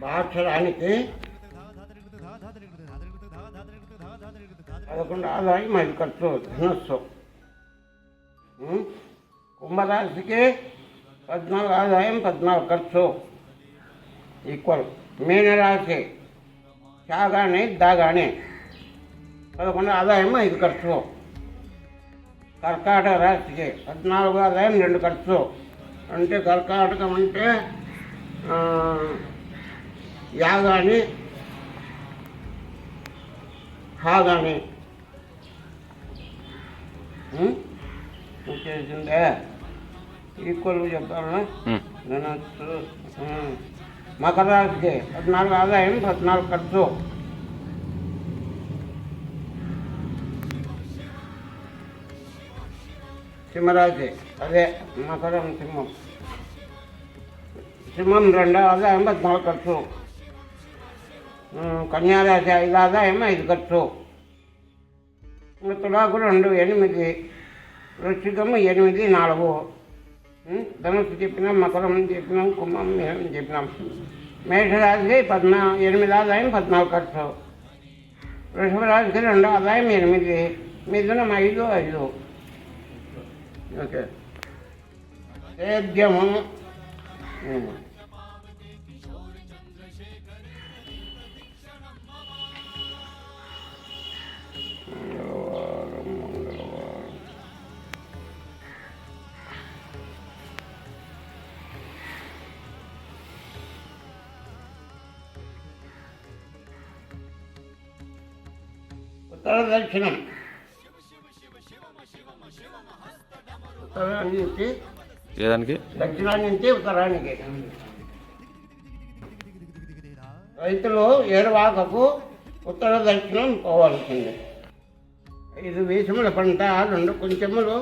భాషరానికి 11 ఆదాయం 5 ఖర్చు ధనస్సు. కుంభరాశికి 14 ఆదాయం 14 ఖర్చు ఈక్వల్. మీనరాశి చాగానే దాగానే 11 ఆదాయం 5 ఖర్చు. కర్కాటక రాశికి 14 ఆదాయం 2 ఖర్చు. అంటే కర్కాటకం అంటే యాగాని హాగాని చేసిందే ఈక్వల్ చెప్తాను. మకర రాశికి 14 ఆదాయం 14 ఖర్చు. సింహరాశి అదే మకరం సింహం. సింహం 2 ఆదాయం 14 ఖర్చు. కన్యారాశి 5 ఆదాయం 5 ఖర్చు. తులాకు 2 8. వృశ్చికము 8 4. ధనుసు చెప్పినాం, మకరం చెప్పినాం, కుంభం చెప్పినాం. మేషరాశి 8 ఆదాయం 14 ఖర్చు. వృషభ రాశికి 2 ఆదాయం 8. మిథునం 5 5. ఓకే. సేద్యము ఉత్తర దక్షిణం. ఉత్తరాన్ని నుంచి ఏదానికి దక్షిణాన్ని నుంచి ఉత్తరానికి. రైతులు ఏరువాకకు ఉత్తర దక్షిణం పోవాల్సింది. 5 వీసముల పంట, 2 కొంచెములు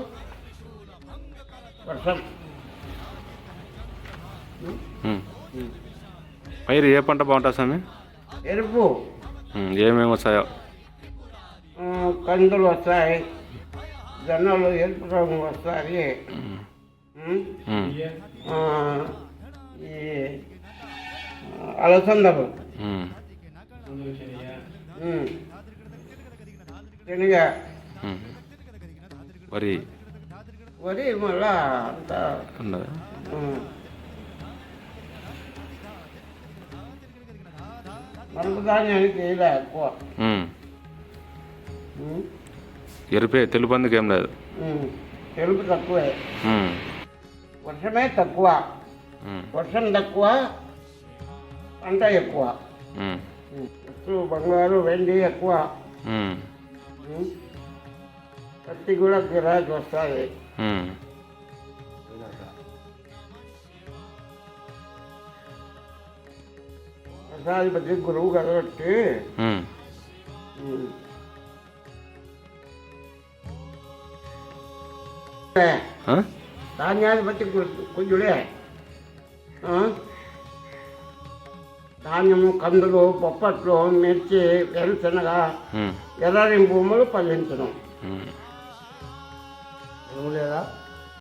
వర్షం. పైరు ఏ పంట బాగుంటుంది స్వామి? ఎరుపు. ఏమేమి వస్తాయో? కందులు వస్తాయి, జొన్నలు ఎరుపు రంగు వస్తాయి. ఈ అలసందలు, శనగ, వరి మళ్ళా అంతా మరుపు ధాన్యానికి ఇలా ఎక్కువ. ఎరుపే, తెలుపందుకు ఏం లేదు. తెలుపు తక్కువే. వర్షమే తక్కువ. వర్షం తక్కువ, పంట ఎక్కువ. బంగారు వెండి ఎక్కువ. పత్తి కూడా గిరాకీ వస్తుంది. ప్రసాదిపతి గురువు కాబట్టి ధాన్యాధిపతి కుజుడే. ధాన్యము, కందులు, పొప్పట్లు, మిర్చి, వేరుశనగ, ఎర్రని భూములు పండించడం లేదా